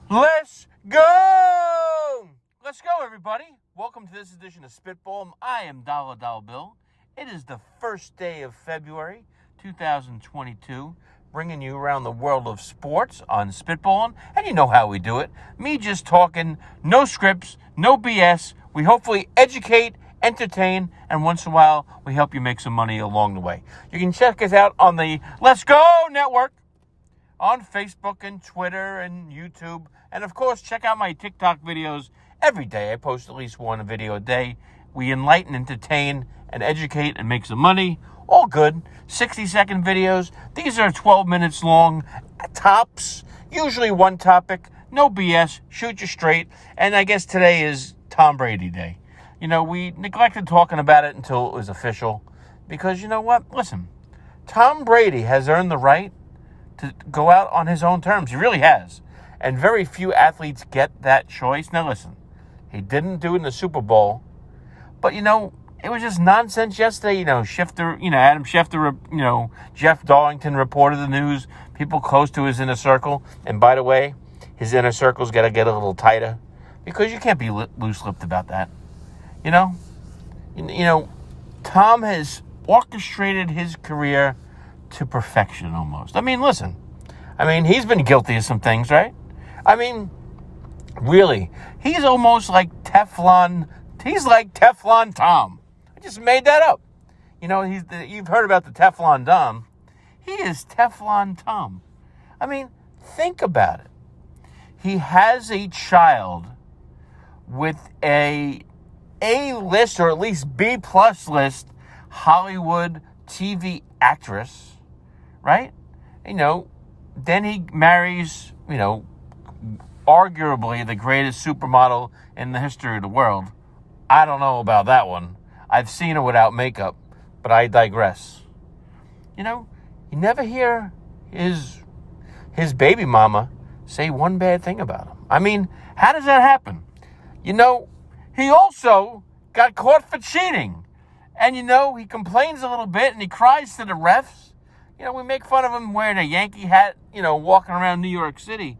Let's go! Let's go, everybody. Welcome to this edition of Spitball. I am Dollar Bill. It is the first day of February 2022, bringing you around the world of sports on Spitballin'. And you know how we do it. Me just talking, no scripts, no BS. We hopefully educate, entertain, and once in a while, we help you make some money along the way. You can check us out on the Let's Go Network on Facebook and Twitter and YouTube. And, of course, check out my TikTok videos every day. I post at least one video a day. We enlighten, entertain, and educate and make some money. All good. 60-second videos. These are 12 minutes long, tops. Usually one topic. No BS. Shoot you straight. And I guess today is Tom Brady Day. You know, we neglected talking about it until it was official. Because, you know what? Listen, Tom Brady has earned the right to go out on his own terms. He really has. And very few athletes get that choice. Now, listen, he didn't do it in the Super Bowl. But, you know, it was just nonsense yesterday. Adam Schefter, Jeff Darlington reported the news. People close to his inner circle. And by the way, his inner circle's got to get a little tighter. Because you can't be loose-lipped about that. You know, Tom has orchestrated his career to perfection almost. I mean, listen. He's been guilty of some things, right? Really. He's almost like Teflon. He's like Teflon Tom. I just made that up. You know, you've heard about the Teflon Tom. He is Teflon Tom. Think about it. He has a child with a A-list or at least B-plus list Hollywood TV actress, right? Then he marries, arguably the greatest supermodel in the history of the world. I don't know about that one. I've seen her without makeup, but I digress. You never hear his baby mama say one bad thing about him. How does that happen? He also got caught for cheating. And, he complains a little bit and he cries to the refs. We make fun of him wearing a Yankee hat, walking around New York City.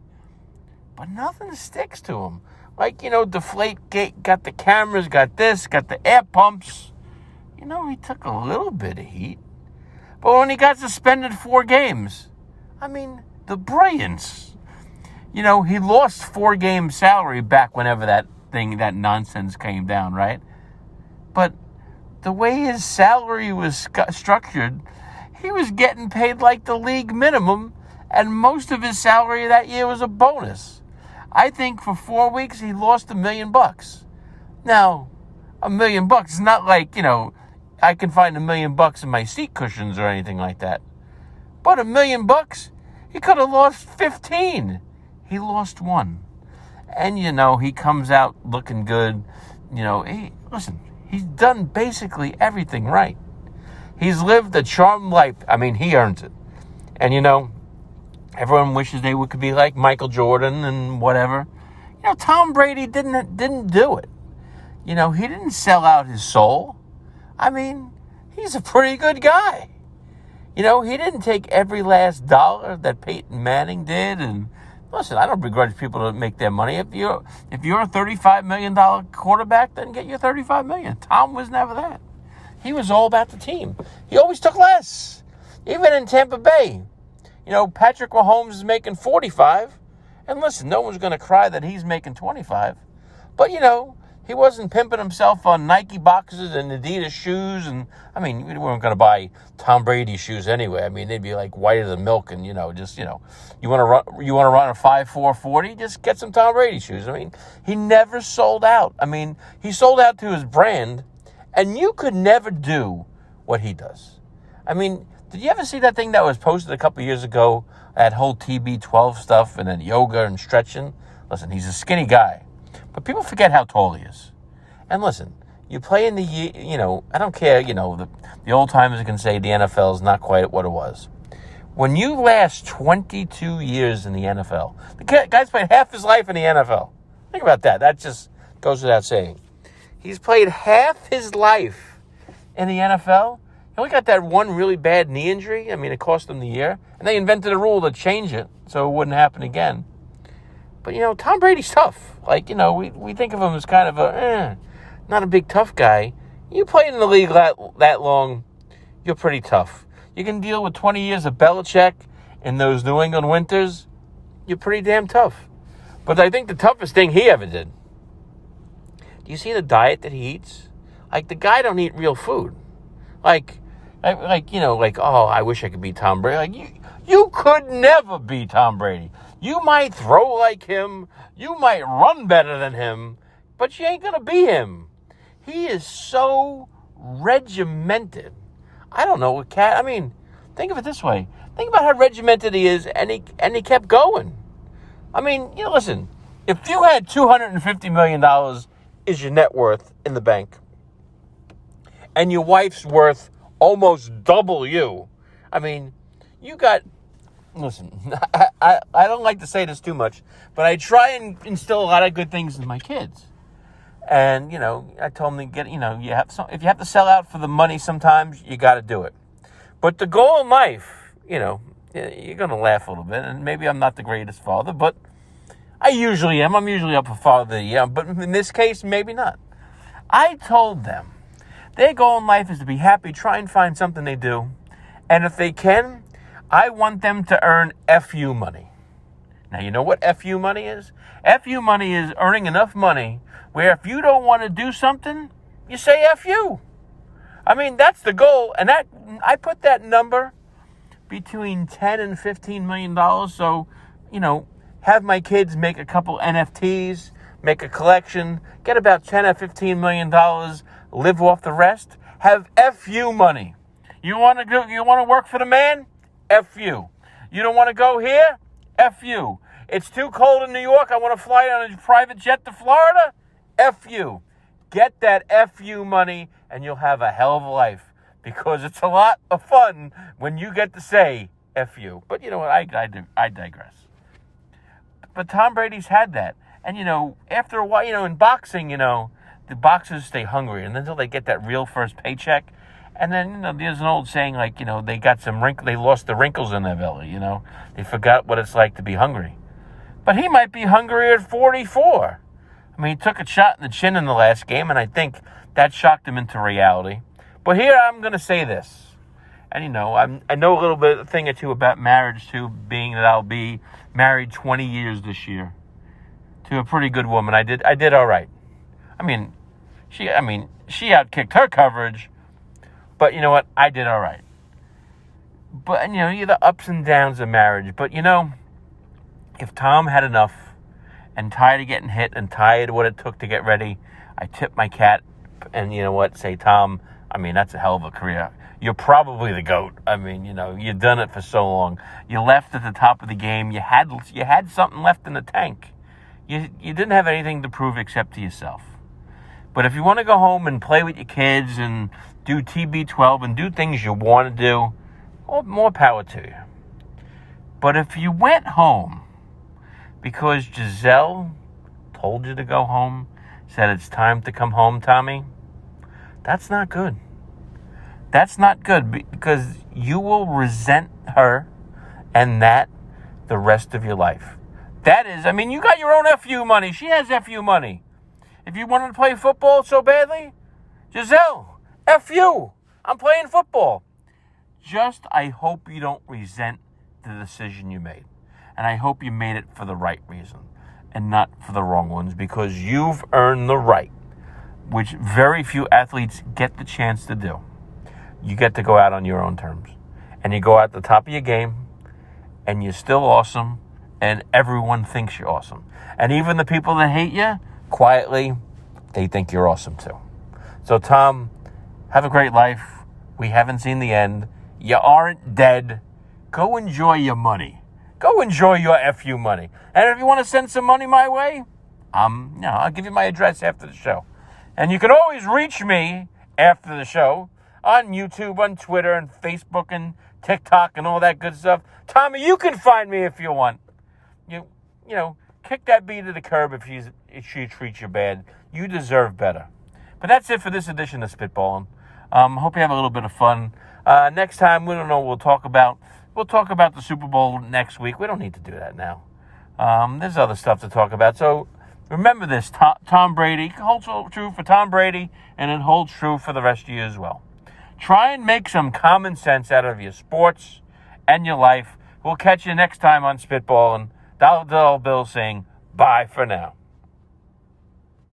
But nothing sticks to him. Deflategate, got the cameras, got this, got the air pumps. He took a little bit of heat. But when he got suspended 4 games, the brilliance. He lost 4 games salary back whenever that nonsense came down, right? But the way his salary was structured, he was getting paid like the league minimum, and most of his salary that year was a bonus. I think for 4 weeks he lost $1 million. Now, $1 million is not like, I can find $1 million in my seat cushions or anything like that. But $1 million, he could have lost 15. He lost 1. And, he comes out looking good. He's done basically everything right. He's lived a charmed life. He earns it. And, everyone wishes they could be like Michael Jordan and whatever. Tom Brady didn't do it. He didn't sell out his soul. He's a pretty good guy. He didn't take every last dollar that Peyton Manning did. And listen, I don't begrudge people to make their money. If you're a $35 million quarterback, then get your $35 million. Tom was never that. He was all about the team. He always took less. Even in Tampa Bay. Patrick Mahomes is making 45. And listen, no one's going to cry that he's making 25. But, he wasn't pimping himself on Nike boxes and Adidas shoes. And, we weren't going to buy Tom Brady shoes anyway. They'd be like whiter than milk. And, you want to run a 5.4 40? Just get some Tom Brady shoes. He never sold out. He sold out to his brand. And you could never do what he does. Did you ever see that thing that was posted a couple years ago? That whole TB12 stuff and then yoga and stretching? Listen, he's a skinny guy. But people forget how tall he is. And listen, you play in the, I don't care, the old timers can say the NFL is not quite what it was. When you last 22 years in the NFL, the guy's played half his life in the NFL. Think about that. That just goes without saying. He's played half his life in the NFL. He only got that one really bad knee injury. It cost him the year. And they invented a rule to change it so it wouldn't happen again. But, Tom Brady's tough. Like, we think of him as kind of not a big tough guy. You play in the league that long, you're pretty tough. You can deal with 20 years of Belichick in those New England winters, you're pretty damn tough. But I think the toughest thing he ever did, do you see the diet that he eats? Like, the guy don't eat real food. I wish I could be Tom Brady. Like, you could never be Tom Brady. You might throw like him. You might run better than him. But you ain't going to be him. He is so regimented. I don't know what think of it this way. Think about how regimented he is, and he kept going. Listen, if you had $250 million is your net worth in the bank, and your wife's worth almost double you, listen, I don't like to say this too much, but I try and instill a lot of good things in my kids. And, I told them to get, if you have to sell out for the money sometimes, you got to do it. But the goal in life, you're going to laugh a little bit, and maybe I'm not the greatest father, but I usually am. I'm usually up for Father of the Year, but in this case, maybe not. I told them their goal in life is to be happy, try and find something they do, and if they can, I want them to earn FU money. Now, you know what FU money is? FU money is earning enough money where if you don't want to do something, you say FU. That's the goal, and that I put that number between $10 and $15 million. So, have my kids make a couple NFTs, make a collection, get about $10 or $15 million, live off the rest. Have FU money. You want to work for the man? FU. You don't want to go here? FU. It's too cold in New York. I want to fly on a private jet to Florida? FU. Get that FU money, and you'll have a hell of a life, because it's a lot of fun when you get to say FU. But you know what? I digress. But Tom Brady's had that. And, after a while, in boxing, the boxers stay hungry until they get that real first paycheck. And then, there's an old saying, like, they got they lost the wrinkles in their belly, They forgot what it's like to be hungry. But he might be hungry at 44. He took a shot in the chin in the last game, and I think that shocked him into reality. But here I'm going to say this. And, I know a little bit, a thing or two about marriage, too, being that I'll be married 20 years this year to a pretty good woman. I did all right. She outkicked her coverage, but you know what? I did all right. But, you're the ups and downs of marriage. But, if Tom had enough and tired of getting hit and tired of what it took to get ready, I tipped my cat and, say, Tom, that's a hell of a career. You're probably the GOAT. You've done it for so long. You left at the top of the game. You had something left in the tank. You didn't have anything to prove except to yourself. But if you want to go home and play with your kids and do TB12 and do things you want to do, well, more power to you. But if you went home because Giselle told you to go home, said it's time to come home, Tommy, that's not good. That's not good, because you will resent her and that the rest of your life. That is, you got your own FU money. She has FU money. If you wanted to play football so badly, Giselle, FU, I'm playing football. I hope you don't resent the decision you made. And I hope you made it for the right reason and not for the wrong ones, because you've earned the right, which very few athletes get the chance to do. You get to go out on your own terms. And you go out the top of your game, and you're still awesome, and everyone thinks you're awesome. And even the people that hate you, quietly, they think you're awesome too. So, Tom, have a great life. We haven't seen the end. You aren't dead. Go enjoy your money. Go enjoy your FU money. And if you want to send some money my way, I'll give you my address after the show. And you can always reach me after the show on YouTube, on Twitter, and Facebook, and TikTok, and all that good stuff. Tommy, you can find me if you want. Kick that bee to the curb if she treats you bad. You deserve better. But that's it for this edition of SPiTBALLiN. Hope you have a little bit of fun. Next time, we don't know what we'll talk about. We'll talk about the Super Bowl next week. We don't need to do that now. There's other stuff to talk about. So remember this, Tom Brady holds true for Tom Brady, and it holds true for the rest of you as well. Try and make some common sense out of your sports and your life. We'll catch you next time on SPiTBALLiN. $1 Bill saying bye for now.